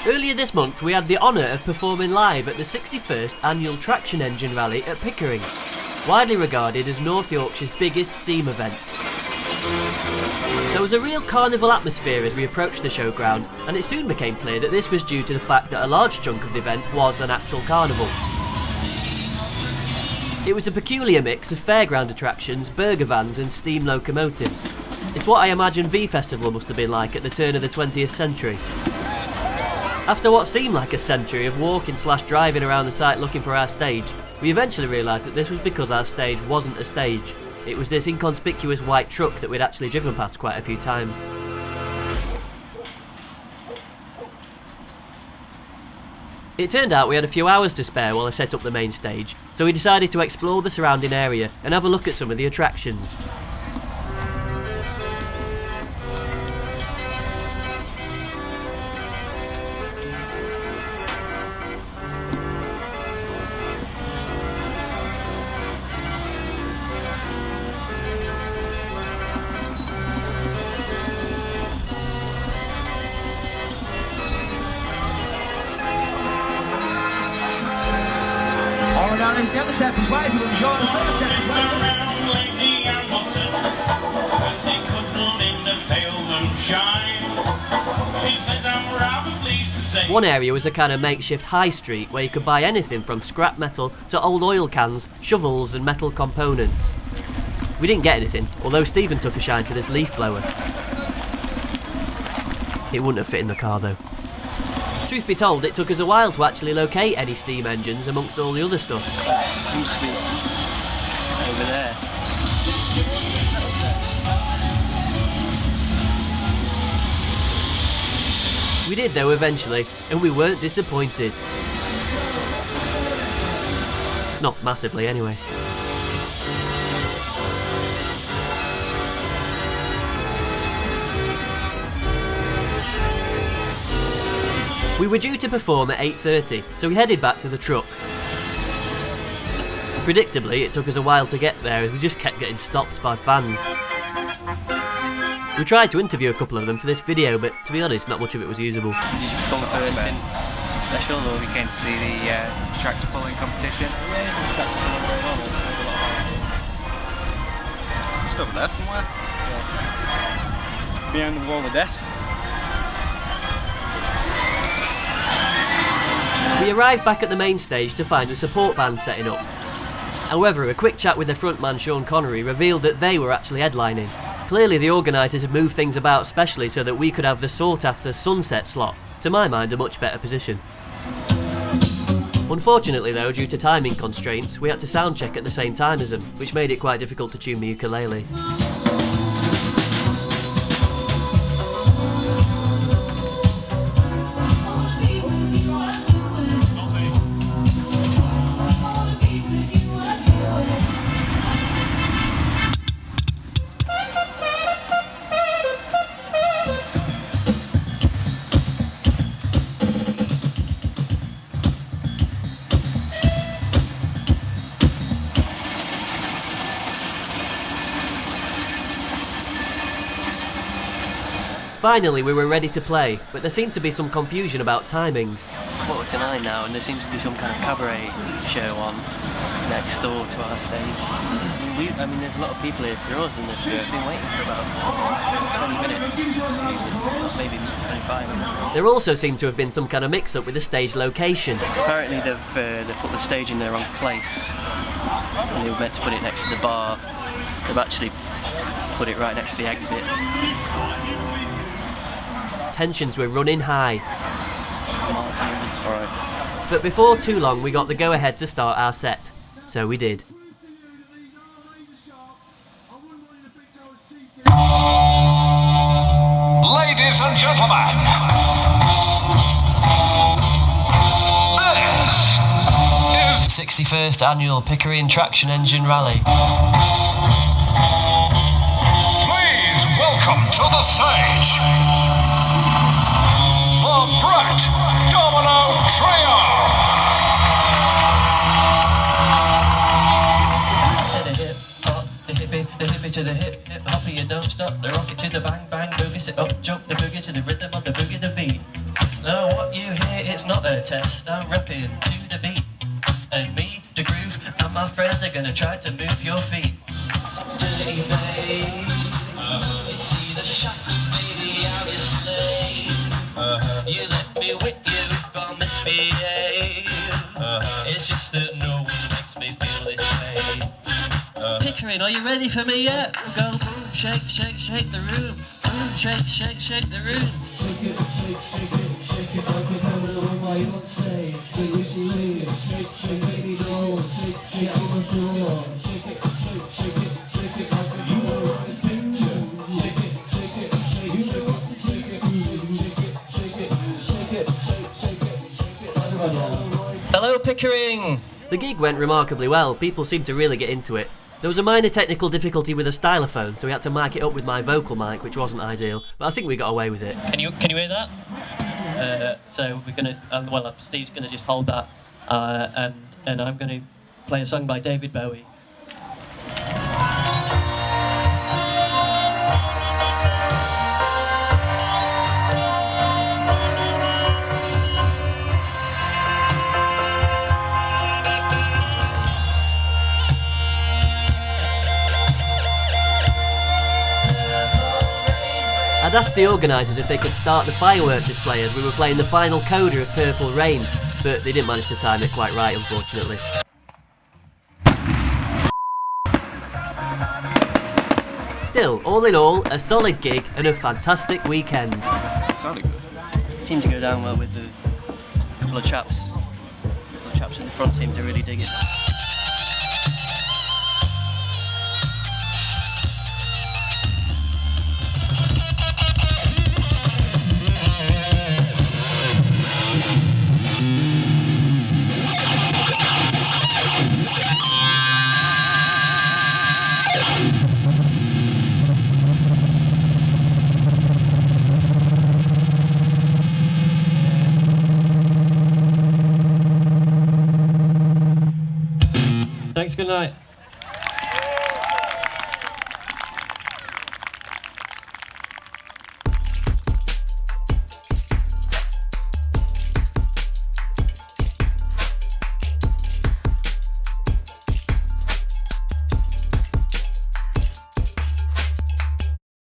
Earlier this month we had the honour of performing live at the 61st annual Traction Engine Rally at Pickering, widely regarded as North Yorkshire's biggest steam event. There was a real carnival atmosphere as we approached the showground, and it soon became clear that this was due to the fact that a large chunk of the event was an actual carnival. It was a peculiar mix of fairground attractions, burger vans and steam locomotives. It's what I imagine V-Festival must have been like at the turn of the 20th century. After what seemed like a century of walking/driving around the site looking for our stage, we eventually realised that this was because our stage wasn't a stage. It was this inconspicuous white truck that we'd actually driven past quite a few times. It turned out we had a few hours to spare while I set up the main stage, so we decided to explore the surrounding area and have a look at some of the attractions. One area was a kind of makeshift high street where you could buy anything from scrap metal to old oil cans, shovels and metal components. We didn't get anything, although Stephen took a shine to this leaf blower. It wouldn't have fit in the car though. Truth be told, it took us a while to actually locate any steam engines amongst all the other stuff. Seems to be over there. We did though eventually, and we weren't disappointed. Not massively anyway. We were due to perform at 8:30, so we headed back to the truck. Predictably, it took us a while to get there as we just kept getting stopped by fans. We tried to interview a couple of them for this video, but to be honest, not much of it was usable. Did you come for anything special, or we came to see the tractor pulling competition? Yeah, it's tractor pulling very well. Just over there somewhere. Yeah. Behind the wall of death. We arrived back at the main stage to find a support band setting up. However, a quick chat with their frontman Sean Connery revealed that they were actually headlining. Clearly the organisers had moved things about specially so that we could have the sought-after sunset slot, to my mind a much better position. Unfortunately though, due to timing constraints, we had to sound check at the same time as them, which made it quite difficult to tune the ukulele. Finally, we were ready to play, but there seemed to be some confusion about timings. It's 8:45 now, and there seems to be some kind of cabaret show on next door to our stage. I mean, there's a lot of people here for us, and they've been waiting for about 20 minutes, maybe 25 minutes. There also seemed to have been some kind of mix-up with the stage location. Apparently they put the stage in the wrong place, and they were meant to put it next to the bar. They've actually put it right next to the exit. Tensions were running high. Alright. But before too long we got the go-ahead to start our set. So we did. Ladies and gentlemen, this is 61st annual Pickering Traction Engine Rally. Please welcome to the stage the Brett Domino Trio. The hippie to the hip, hip hoppy, you don't stop. The rocket to the bang bang boogie, sit up, jump the boogie to the rhythm of the boogie the beat. Now what you hear, it's not a test. I'm rapping to the beat, and me, the groove, and my friends are gonna try to move your feet. Dirty babe, you see the shackles, baby, I'll be slave. You let me whip you if I misbehave. It's just that no one makes me feel this way. Pickering, are you ready for me yet? We'll go boom, shake, shake, shake the room. Boom, shake, shake, shake the room. Shake it, shake, shake it, shake it like a domino on my say. Shake it, shake, shake, baby doll. Shake, shake on the floor. Shake it, shake it, shake it like a domino on the picture. Shake it, shake it, shake it, shake it, shake it, shake it, shake it, shake it, everybody out. Hello, Pickering. The gig went remarkably well, people seemed to really get into it. There was a minor technical difficulty with a stylophone, so we had to mic it up with my vocal mic, which wasn't ideal, but I think we got away with it. Can you hear that? So we're gonna Steve's gonna just hold that, and I'm gonna play a song by David Bowie. I'd asked the organisers if they could start the firework display as we were playing the final coda of Purple Rain, but they didn't manage to time it quite right, unfortunately. Still, all in all, a solid gig and a fantastic weekend. Sounded good. Seemed to go down well with the couple of chaps. The chaps in the front seemed to really dig it. Thanks, good night.